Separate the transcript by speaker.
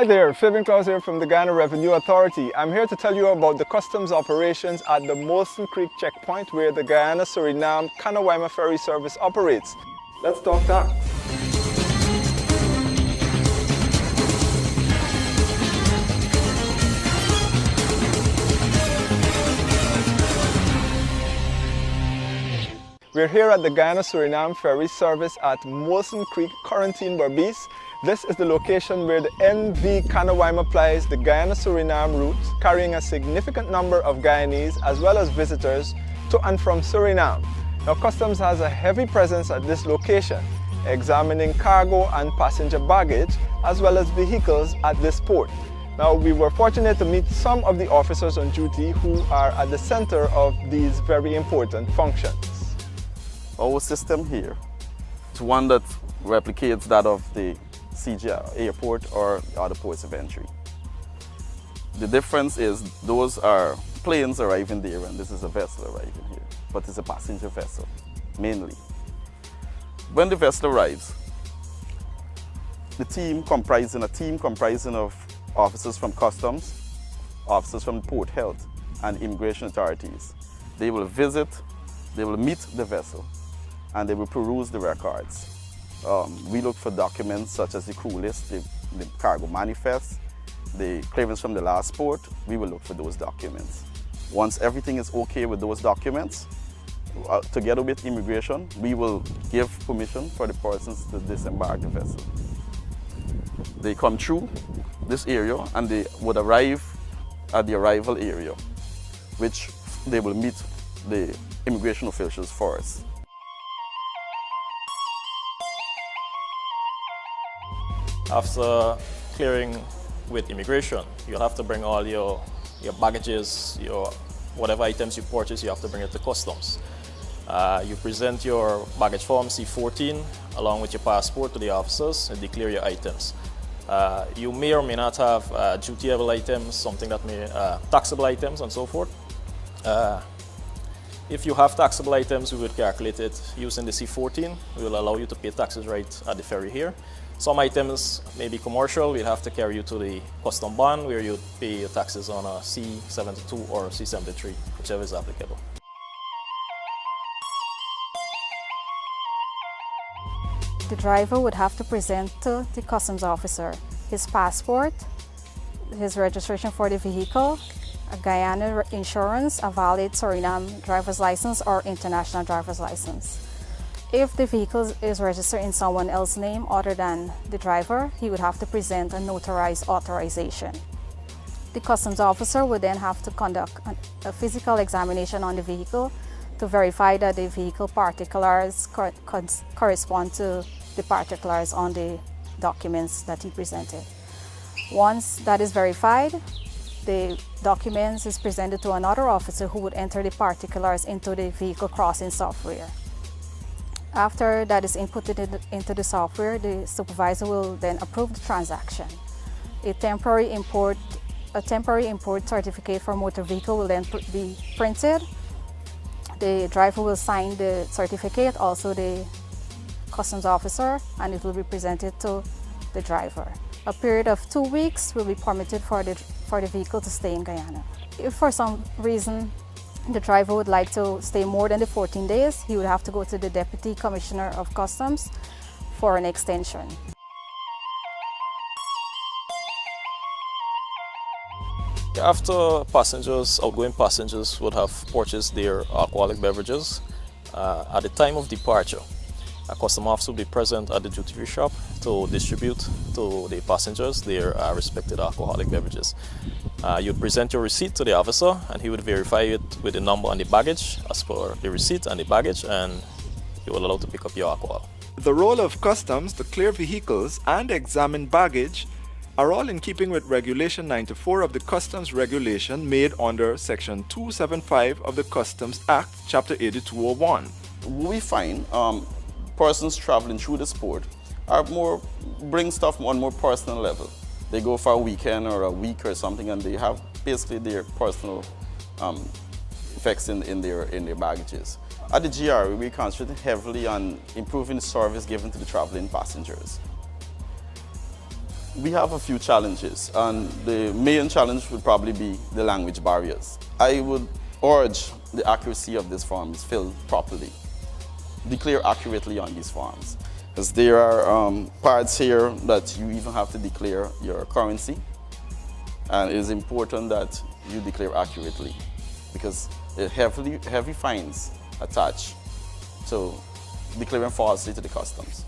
Speaker 1: Hi there, Fabian Klaus here from the Guyana Revenue Authority. I'm here to tell you about the customs operations at the Molson Creek checkpoint where the Guyana-Suriname Kanawaima ferry service operates. Let's talk tax. We're here at the Guyana-Suriname ferry service at Molson Creek, Quarantine, Berbice. This is the location where the NV Kanawaima plies the Guyana-Suriname route, carrying a significant number of Guyanese as well as visitors to and from Suriname. Now, Customs has a heavy presence at this location, examining cargo and passenger baggage as well as vehicles at this port. Now, we were fortunate to meet some of the officers on duty who are at the center of these very important functions.
Speaker 2: Our system here is one that replicates that of the CGI airport or other ports of entry. The difference is those are planes arriving there and this is a vessel arriving here, but it's a passenger vessel mainly. When the vessel arrives, a team comprising of officers from Customs, officers from Port Health and immigration authorities, they will visit, they will meet the vessel, and they will peruse the records. We look for documents such as the crew list, the cargo manifest, the clearance from the last port. We will look for those documents. Once everything is okay with those documents, together with immigration, we will give permission for the persons to disembark the vessel. They come through this area and they would arrive at the arrival area, which they will meet the immigration officials first.
Speaker 3: After clearing with immigration, you'll have to bring all your baggages, whatever items you purchase, you have to bring it to Customs. You present your baggage form C14 along with your passport to the officers and declare your items. You may or may not have duty-able items, something that may taxable items and so forth. If you have taxable items, we would calculate it using the C14. We will allow you to pay taxes right at the ferry here. Some items may be commercial. We'll have to carry you to the custom bond where you pay your taxes on a C72 or C73, whichever is applicable.
Speaker 4: The driver would have to present to the customs officer his passport, his registration for the vehicle, a Guyana insurance, a valid Suriname driver's license or international driver's license. If the vehicle is registered in someone else's name other than the driver, he would have to present a notarized authorization. The customs officer would then have to conduct a physical examination on the vehicle to verify that the vehicle particulars correspond to the particulars on the documents that he presented. Once that is verified, the documents is presented to another officer who would enter the particulars into the vehicle crossing software. After that is inputted into the software, the supervisor will then approve the transaction. A temporary import certificate for motor vehicle will then be printed. The driver will sign the certificate, also the customs officer, and it will be presented to the driver. A period of 2 weeks will be permitted for the vehicle to stay in Guyana. If for some reason the driver would like to stay more than the 14 days, he would have to go to the Deputy Commissioner of Customs for an extension.
Speaker 3: After outgoing passengers would have purchased their alcoholic beverages, at the time of departure, a customs officer will be present at the duty-free shop to distribute to the passengers their respected alcoholic beverages. You'd present your receipt to the officer and he would verify it with the number on the baggage as per the receipt and the baggage, and you will allow to pick up your alcohol.
Speaker 1: The role of Customs to clear vehicles and examine baggage are all in keeping with Regulation 94 of the Customs Regulation made under Section 275 of the Customs Act, Chapter 8201.
Speaker 2: We find persons traveling through this port bring stuff on more personal level. They go for a weekend or a week or something and they have basically their personal effects in their baggages. At the GR, we concentrate heavily on improving the service given to the traveling passengers. We have a few challenges, and the main challenge would probably be the language barriers. I would urge the accuracy of this form is filled properly. Declare accurately on these forms, because there are parts here that you even have to declare your currency, and it is important that you declare accurately, because there are heavy fines attached to declaring falsely to the customs.